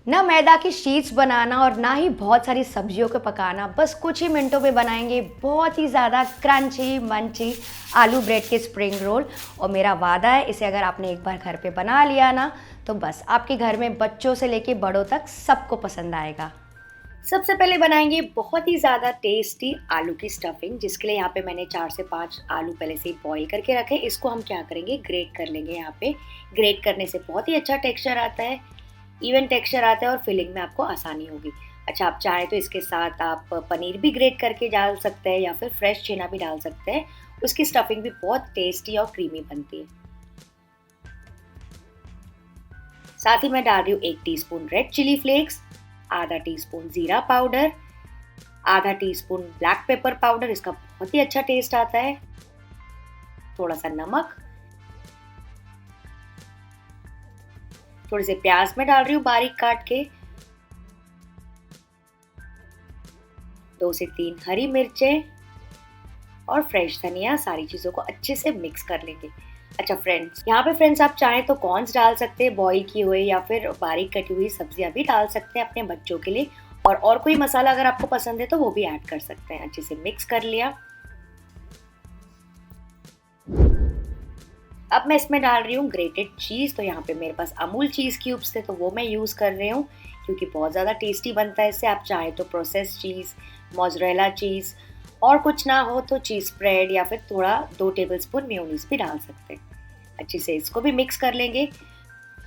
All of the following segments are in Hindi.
ना मैदा की शीट्स बनाना और ना ही बहुत सारी सब्जियों को पकाना, बस कुछ ही मिनटों में बनाएंगे बहुत ही ज़्यादा क्रंची मंची आलू ब्रेड के स्प्रिंग रोल। और मेरा वादा है, इसे अगर आपने एक बार घर पे बना लिया ना, तो बस आपके घर में बच्चों से लेके बड़ों तक सबको पसंद आएगा। सबसे पहले बनाएंगे बहुत ही ज़्यादा टेस्टी आलू की स्टफिंग, जिसके लिए यहाँ पे मैंने 4 से 5 आलू पहले से ही बॉईल करके रखे। इसको हम क्या करेंगे, ग्रेट कर लेंगे। यहाँ पे ग्रेट करने से बहुत ही अच्छा टेक्सचर आता है, इवन टेक्सचर आता है और फिलिंग में आपको आसानी होगी। अच्छा, आप चाहें तो इसके साथ आप पनीर भी ग्रेट करके डाल सकते हैं या फिर फ्रेश छेना भी डाल सकते हैं। उसकी स्टफिंग भी बहुत टेस्टी और क्रीमी बनती है। साथ ही मैं डाल रही हूँ 1 टीस्पून रेड चिली फ्लेक्स, आधा टीस्पून जीरा पाउडर, आधा टीस्पून ब्लैक पेपर पाउडर, इसका बहुत ही अच्छा टेस्ट आता है, थोड़ा सा नमक, थोड़े से प्याज मैं डाल रही हूँ बारीक काट के, 2 से 3 हरी मिर्चें और फ्रेश धनिया। सारी चीज़ों को अच्छे से मिक्स कर लेंगे। अच्छा फ्रेंड्स, यहाँ पे फ्रेंड्स आप चाहें तो कॉर्न्स डाल सकते हैं बॉईल किए हुए, या फिर बारीक कटी हुई सब्जियां भी डाल सकते हैं अपने बच्चों के लिए। और कोई मसाला अगर आपको पसंद है तो वो भी ऐड कर सकते हैं। अच्छे से मिक्स कर लिया। अब मैं इसमें डाल रही हूँ ग्रेटेड चीज़। तो यहाँ पे मेरे पास अमूल चीज़ क्यूब्स थे तो वो मैं यूज़ कर रही हूँ, क्योंकि बहुत ज़्यादा टेस्टी बनता है इससे। आप चाहें तो प्रोसेस चीज़, मोज़रेला चीज़, और कुछ ना हो तो चीज़ स्प्रेड या फिर थोड़ा 2 टेबलस्पून मेयोनीज भी डाल सकते हैं। अच्छे से इसको भी मिक्स कर लेंगे।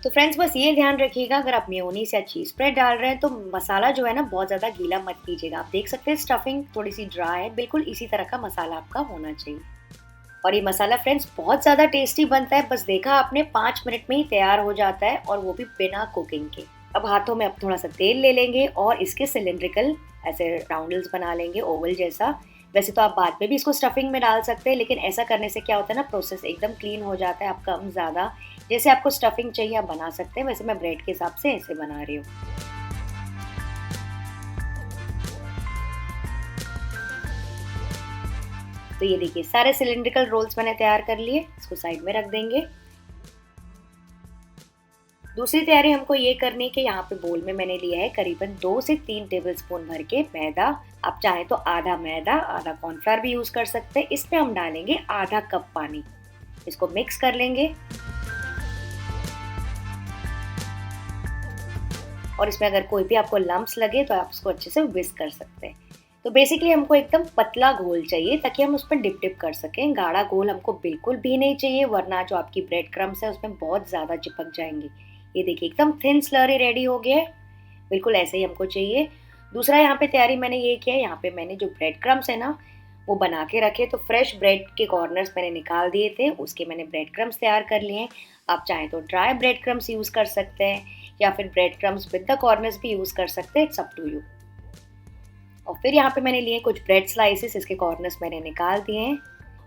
तो फ्रेंड्स बस ये ध्यान रखिएगा, अगर आप मेयोनीज या चीज़ स्प्रेड डाल रहे हैं तो मसाला जो है ना बहुत ज़्यादा गीला मत कीजिएगा। आप देख सकते हैं स्टफिंग थोड़ी सी ड्राई है, बिल्कुल इसी तरह का मसाला आपका होना चाहिए। और ये मसाला फ्रेंड्स बहुत ज़्यादा टेस्टी बनता है, बस देखा आपने 5 मिनट में ही तैयार हो जाता है, और वो भी बिना कुकिंग के। अब हाथों में अब थोड़ा सा तेल ले लेंगे और इसके सिलिंड्रिकल ऐसे राउंडल्स बना लेंगे, ओवल जैसा। वैसे तो आप बाद में भी इसको स्टफिंग में डाल सकते हैं, लेकिन ऐसा करने से क्या होता है ना, प्रोसेस एकदम क्लीन हो जाता है। आप कम ज़्यादा जैसे आपको स्टफिंग चाहिए आप बना सकते हैं। वैसे मैं ब्रेड के हिसाब से ऐसे बना रही हूँ। तो ये देखिए सारे सिलिंड्रिकल रोल्स मैंने तैयार कर लिए, इसको साइड में रख देंगे। दूसरी तैयारी हमको ये करनी है कि यहाँ पे बोल में मैंने लिया है करीबन 2 से 3 टेबलस्पून भर के मैदा। आप चाहें तो आधा मैदा आधा कॉर्नफ्लावर भी यूज कर सकते हैं। इसमें हम डालेंगे आधा कप पानी, इसको मिक्स कर लेंगे। और इसमें अगर कोई भी आपको लम्प्स लगे तो आप इसको अच्छे से विस्क कर सकते हैं। तो बेसिकली हमको एकदम पतला घोल चाहिए ताकि हम उसमें डिप डिप कर सकें। गाढ़ा घोल हमको बिल्कुल भी नहीं चाहिए, वरना जो आपकी ब्रेड क्रम्स है उसमें बहुत ज़्यादा चिपक जाएंगे। ये देखिए एकदम थिन स्लरी रेडी हो गया है, बिल्कुल ऐसे ही हमको चाहिए। दूसरा यहाँ पे तैयारी मैंने ये किया है, यहाँ पे मैंने जो ब्रेड क्रम्स है ना वो बना के रखे, तो फ्रेश ब्रेड के कॉर्नर्स मैंने निकाल दिए थे, उसके मैंने ब्रेड क्रम्स तैयार कर लिए हैं। आप चाहें तो ड्राई ब्रेड क्रम्स यूज़ कर सकते हैं, या फिर bread crumbs with the corners भी यूज़ कर सकते हैं, इट्स अप टू यू। और फिर यहाँ पे मैंने लिए कुछ ब्रेड स्लाइसेस, इसके कॉर्नर्स मैंने निकाल दिए हैं,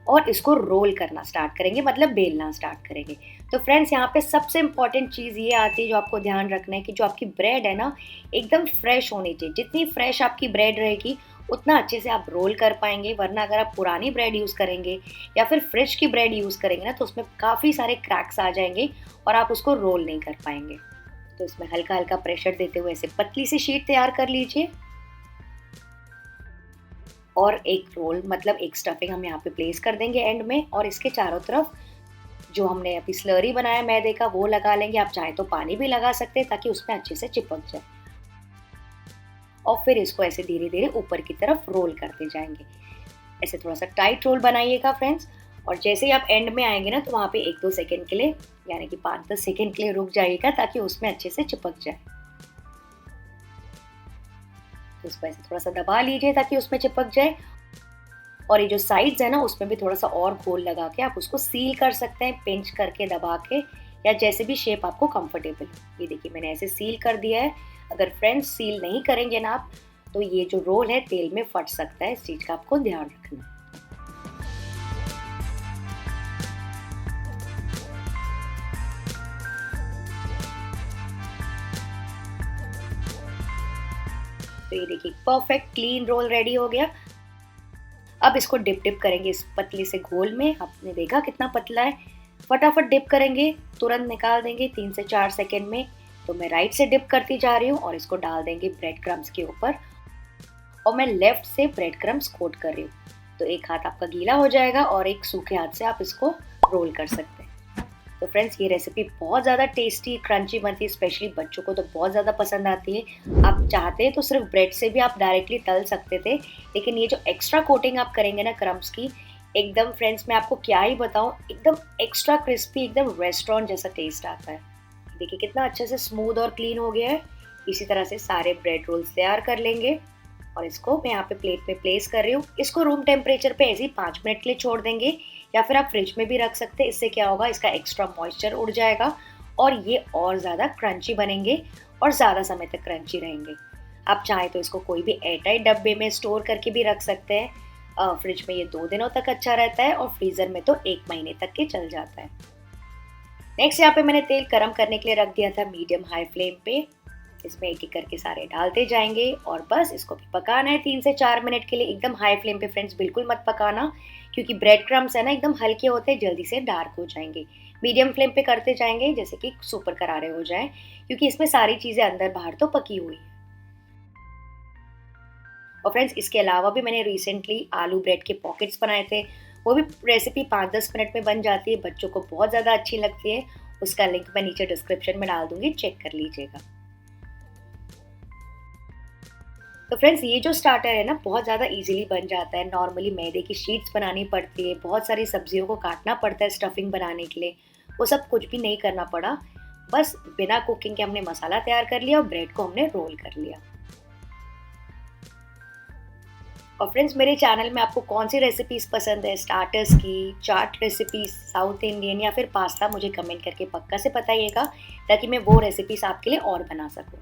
और इसको रोल करना स्टार्ट करेंगे, मतलब बेलना स्टार्ट करेंगे। तो फ्रेंड्स यहाँ पे सबसे इम्पॉर्टेंट चीज़ ये आती है जो आपको ध्यान रखना है कि जो आपकी ब्रेड है ना एकदम फ्रेश होनी चाहिए। जितनी फ्रेश आपकी ब्रेड रहेगी उतना अच्छे से आप रोल कर पाएंगे, वरना अगर आप पुरानी ब्रेड यूज़ करेंगे या फिर फ्रिज की ब्रेड यूज़ करेंगे ना तो उसमें काफ़ी सारे क्रैक्स आ जाएंगे और आप उसको रोल नहीं कर पाएंगे। तो इसमें हल्का हल्का प्रेशर देते हुए ऐसे पतली सी शीट तैयार कर लीजिए, और एक रोल मतलब एक स्टफिंग हम यहाँ पे प्लेस कर देंगे एंड में, और इसके चारों तरफ जो हमने अभी स्लरी बनाया मैदे का वो लगा लेंगे। आप चाहें तो पानी भी लगा सकते हैं ताकि उसमें अच्छे से चिपक जाए, और फिर इसको ऐसे धीरे धीरे ऊपर की तरफ रोल करते जाएंगे। ऐसे थोड़ा सा टाइट रोल बनाइएगा फ्रेंड्स, और जैसे ही आप एंड में आएंगे ना तो वहाँ पे 1-2 सेकेंड के लिए, यानी कि 5-10 सेकेंड के लिए रुक जाइएगा ताकि उसमें अच्छे से चिपक जाए। तो इसको ऐसे थोड़ा सा दबा लीजिए ताकि उसमें चिपक जाए, और ये जो साइड्स है ना उसमें भी थोड़ा सा और घोल लगा के आप उसको सील कर सकते हैं, पिंच करके दबा के, या जैसे भी शेप आपको कंफर्टेबल। ये देखिए मैंने ऐसे सील कर दिया है। अगर फ्रेंड्स सील नहीं करेंगे ना आप तो ये जो रोल है तेल में फट सकता है, इस चीज़ का आपको ध्यान रखना है। तो ये देखिए परफेक्ट क्लीन रोल रेडी हो गया। अब इसको डिप डिप करेंगे इस पतली से घोल में। आपने देखा कितना पतला है, फटाफट डिप करेंगे, तुरंत निकाल देंगे 3 से 4 सेकेंड में। तो मैं राइट से डिप करती जा रही हूँ और इसको डाल देंगे ब्रेड क्रम्स के ऊपर और मैं लेफ्ट से ब्रेड क्रम्स कोट कर रही हूँ। तो एक हाथ आपका गीला हो जाएगा और एक सूखे हाथ से आप इसको रोल कर सकते हैं। तो फ्रेंड्स, ये रेसिपी बहुत ज़्यादा टेस्टी क्रंची बनती है, स्पेशली बच्चों को तो बहुत ज़्यादा पसंद आती है। आप चाहते तो सिर्फ ब्रेड से भी आप डायरेक्टली तल सकते थे, लेकिन ये जो एक्स्ट्रा कोटिंग आप करेंगे ना क्रम्स की, एकदम फ्रेंड्स मैं आपको क्या ही बताऊँ, एकदम एक्स्ट्रा क्रिस्पी, एकदम रेस्टोरेंट जैसा टेस्ट आता है। देखिए कितना अच्छे से स्मूथ और क्लीन हो गया है। इसी तरह से सारे ब्रेड रोल्स तैयार कर लेंगे और इसको मैं यहाँ पे प्लेट में प्लेस कर रही हूँ। इसको रूम टेम्परेचर पे ऐसे ही 5 मिनट के लिए छोड़ देंगे या फिर आप फ्रिज में भी रख सकते हैं। इससे क्या होगा, इसका एक्स्ट्रा मॉइस्चर उड़ जाएगा और ये और ज़्यादा क्रंची बनेंगे और ज़्यादा समय तक क्रंची रहेंगे। आप चाहें तो इसको कोई भी एयरटाइट डब्बे में स्टोर करके भी रख सकते हैं। फ्रिज में ये 2 दिनों तक अच्छा रहता है और फ्रीज़र में तो 1 महीने तक के चल जाता है। नेक्स्ट यहाँ पे मैंने तेल गरम करने के लिए रख दिया था मीडियम हाई फ्लेम पे। इसमें एक एक करके सारे डालते जाएंगे और बस इसको भी पकाना है 3 से 4 मिनट के लिए। एकदम हाई फ्लेम पे फ्रेंड्स बिल्कुल मत पकाना, क्योंकि ब्रेड क्रम्स है ना एकदम हल्के होते हैं, जल्दी से डार्क हो जाएंगे। मीडियम फ्लेम पे करते जाएंगे जैसे कि सुपर करारे हो जाएं, क्योंकि इसमें सारी चीज़ें अंदर बाहर तो पकी हुई है। और फ्रेंड्स, इसके अलावा भी मैंने रिसेंटली आलू ब्रेड के पॉकेट्स बनाए थे। वो भी रेसिपी 5-10 मिनट में बन जाती है, बच्चों को बहुत ज़्यादा अच्छी लगती है। उसका लिंक मैं नीचे डिस्क्रिप्शन में डाल दूंगी, चेक कर लीजिएगा। तो फ्रेंड्स, ये जो स्टार्टर है ना बहुत ज़्यादा इजीली बन जाता है। नॉर्मली मैदे की शीट्स बनानी पड़ती है, बहुत सारी सब्जियों को काटना पड़ता है स्टफिंग बनाने के लिए, वो सब कुछ भी नहीं करना पड़ा। बस बिना कुकिंग के हमने मसाला तैयार कर लिया और ब्रेड को हमने रोल कर लिया। और फ्रेंड्स, मेरे चैनल में आपको कौन सी रेसिपीज़ पसंद है, स्टार्टर्स की, चाट रेसिपीज़, साउथ इंडियन या फिर पास्ता, मुझे कमेंट करके पक्का से बताइएगा, ताकि मैं वो रेसिपीज़ आपके लिए और बना सकूँ।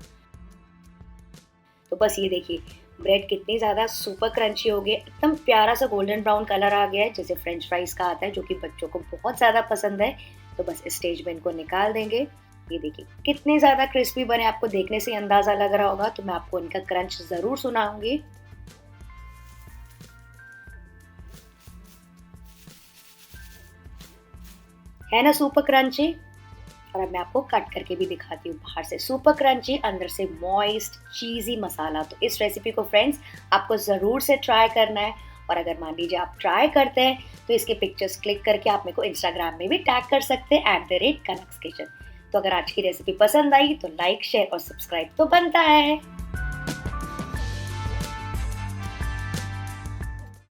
तो बस ये देखिए ब्रेड कितनी ज़्यादा सुपर क्रंची हो गई, एकदम प्यारा सा गोल्डन ब्राउन कलर आ गया है, जैसे फ्रेंच फ्राइज़ का आता है, जो कि बच्चों को बहुत ज़्यादा पसंद है। तो बस इस स्टेज में इनको निकाल देंगे। ये देखिए कितने ज़्यादा क्रिस्पी बने, आपको देखने से अंदाज़ा लग रहा होगा। तो मैं आपको इनका क्रंच ज़रूर सुनाऊंगी। है ना सुपर क्रंची। और अब मैं आपको कट करके भी दिखाती हूँ। बाहर से सुपर क्रंची, अंदर से मॉइस्ट चीज़ी मसाला। तो इस रेसिपी को फ्रेंड्स आपको ज़रूर से ट्राई करना है। और अगर मान लीजिए आप ट्राई करते हैं तो इसके पिक्चर्स क्लिक करके आप मेरे को इंस्टाग्राम में भी टैग कर सकते हैं @कनक्स किचन। तो अगर आज की रेसिपी पसंद आई तो लाइक, शेयर और सब्सक्राइब तो बनता है।